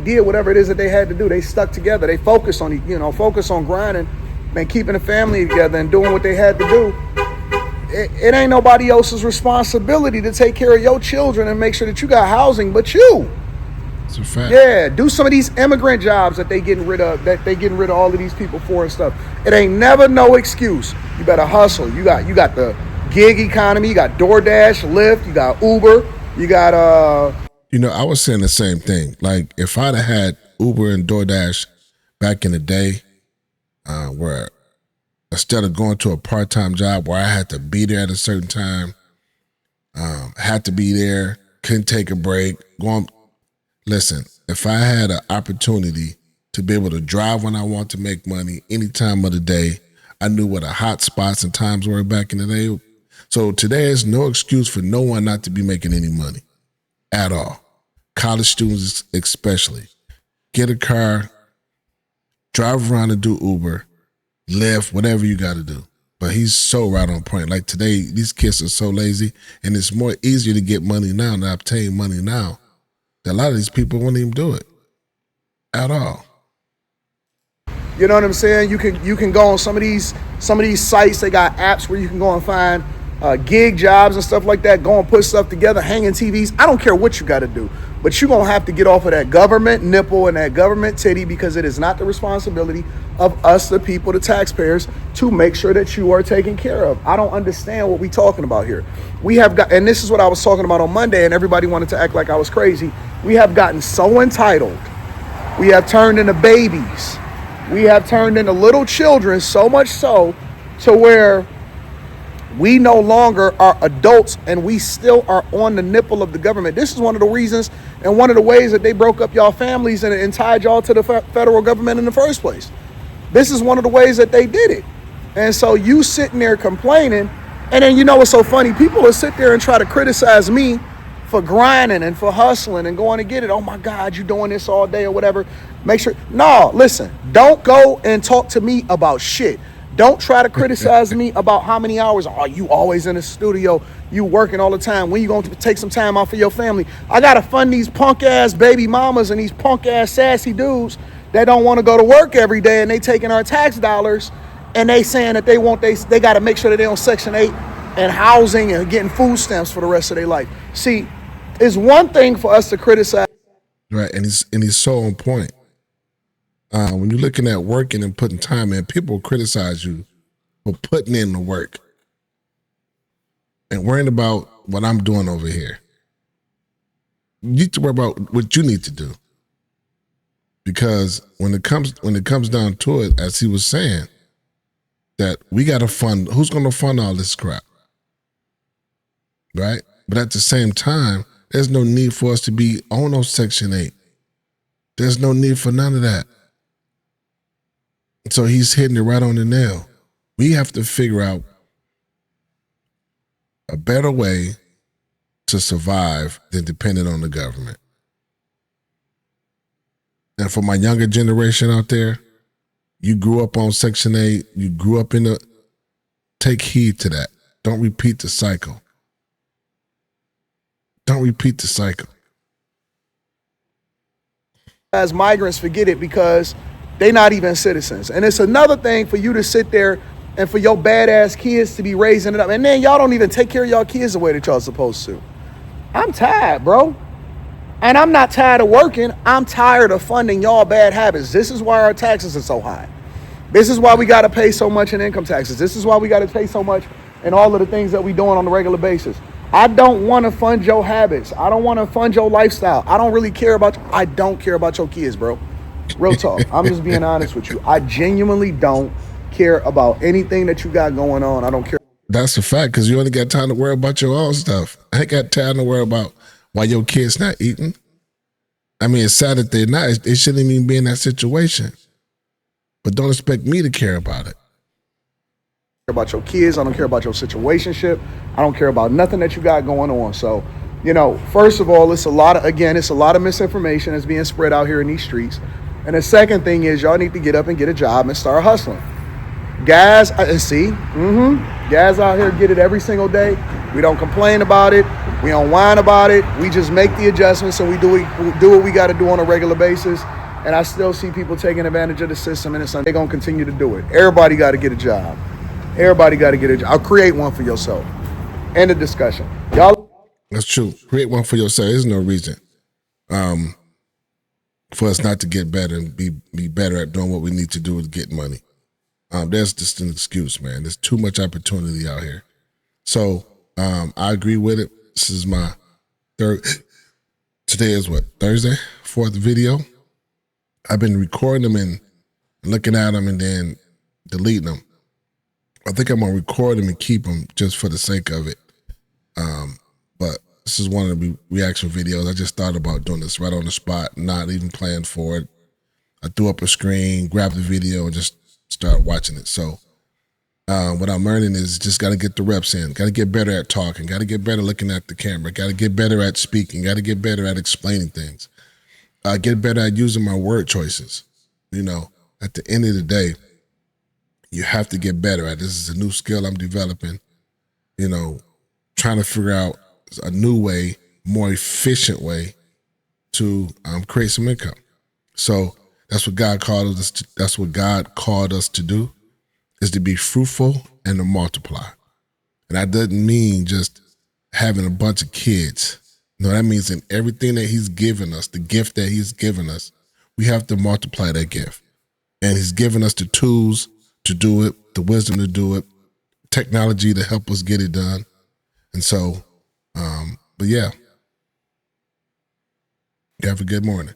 did whatever it is that they had to do. They stuck together. They focused on, focused on grinding and keeping the family together and doing what they had to do. It ain't nobody else's responsibility to take care of your children and make sure that you got housing but you. It's a fact. Yeah, do some of these immigrant jobs that they getting rid of, all of these people for and stuff. It ain't never no excuse. You better hustle. You got the gig economy, you got DoorDash, Lyft, you got Uber, you got I was saying the same thing. Like, if I'd have had Uber and DoorDash back in the day, where instead of going to a part-time job where I had to be there at a certain time, had to be there, couldn't take a break, listen, if I had an opportunity to be able to drive when I want to make money any time of the day, I knew what the hot spots and times were back in the day. So today is no excuse for no one not to be making any money at all. College students especially. Get a car, drive around and do Uber, Lyft, whatever you got to do. But he's so right on point. Like today, these kids are so lazy, and it's more easier to get money now and obtain money now. A lot of these people won't even do it at all. You know what I'm saying? You can go on some of these sites. They got apps where you can go and find gig jobs and stuff like that. Go and put stuff together, hanging TVs. I don't care what you got to do, but you're gonna have to get off of that government nipple and that government titty, because it is not the responsibility of us, the people, the taxpayers, to make sure that you are taken care of. I don't understand what we're talking about here. We have got, and this is what I was talking about on Monday, and everybody wanted to act like I was crazy. We have gotten so entitled. We have turned into babies. We have turned into little children, so much so to where we no longer are adults and we still are on the nipple of the government. This is one of the reasons and one of the ways that they broke up y'all families and tied y'all to the federal government in the first place. This is one of the ways that they did it. And so you sitting there complaining, and then you know what's so funny? People will sit there and try to criticize me for grinding and for hustling and going to get it. Oh my God, you doing this all day or whatever. Make sure, no, listen, don't go and talk to me about shit. Don't try to criticize me about how many hours are you always in the studio, you working all the time. When you going to take some time out for your family? I got to fund these punk ass baby mamas and these punk ass sassy dudes that don't want to go to work every day, and they taking our tax dollars and they saying that they got to make sure that they on Section 8 and housing and getting food stamps for the rest of their life. See, it's one thing for us to criticize. Right, and he's so on point. When you're looking at working and putting time in, people criticize you for putting in the work and worrying about what I'm doing over here. You need to worry about what you need to do, because when it comes down to it, as he was saying, that we got to fund. Who's going to fund all this crap, right? But at the same time, there's no need for us to be on no Section 8. There's no need for none of that. So he's hitting it right on the nail. We have to figure out a better way to survive than depending on the government. And for my younger generation out there, you grew up on Section 8, you grew up take heed to that. Don't repeat the cycle. Don't repeat the cycle. As migrants, forget it, because they're not even citizens. And it's another thing for you to sit there and for your badass kids to be raising it up. And then y'all don't even take care of y'all kids the way that y'all supposed to. I'm tired, bro. And I'm not tired of working. I'm tired of funding y'all bad habits. This is why our taxes are so high. This is why we got to pay so much in income taxes. This is why we got to pay so much in all of the things that we doing on a regular basis. I don't want to fund your habits. I don't want to fund your lifestyle. I don't really care about, I don't care about your kids, bro. Real talk. I'm just being honest with you. I genuinely don't care about anything that you got going on. I don't care. That's a fact, because you only got time to worry about your own stuff. I ain't got time to worry about why your kid's not eating. I mean, it's sad that they're not. They shouldn't even be in that situation. But don't expect me to care about it. I don't care about your kids. I don't care about your situationship. I don't care about nothing that you got going on. So, first of all, it's a lot of misinformation that's being spread out here in these streets. And the second thing is, y'all need to get up and get a job and start hustling. Guys, guys out here get it every single day. We don't complain about it. We don't whine about it. We just make the adjustments and we do what we got to do on a regular basis. And I still see people taking advantage of the system, and they're going to continue to do it. Everybody got to get a job. Everybody got to get a job. I'll create one for yourself. End of discussion. Y'all. That's true. Create one for yourself. There's no reason for us not to get better and be better at doing what we need to do to get money. There's just an excuse, man. There's too much opportunity out here. So I agree with it. This is my third. Today is what, Thursday? Fourth video. I've been recording them and looking at them and then deleting them. I think I'm gonna record them and keep them just for the sake of it. But this is one of the reaction videos. I just thought about doing this right on the spot, not even planned for it. I threw up a screen, grabbed the video, and just started watching it. So what I'm learning is just got to get the reps in, got to get better at talking, got to get better looking at the camera, got to get better at speaking, got to get better at explaining things, get better at using my word choices. You know, at the end of the day, you have to get better at this. This is a new skill I'm developing, you know, trying to figure out a new way, more efficient way to create some income. So that's what God called us to, that's what God called us to do, is to be fruitful and to multiply. And that doesn't mean just having a bunch of kids. No, that means in everything that he's given us, the gift that he's given us, we have to multiply that gift. And he's given us the tools to do it, the wisdom to do it, technology to help us get it done. And so, but yeah, you have a good morning.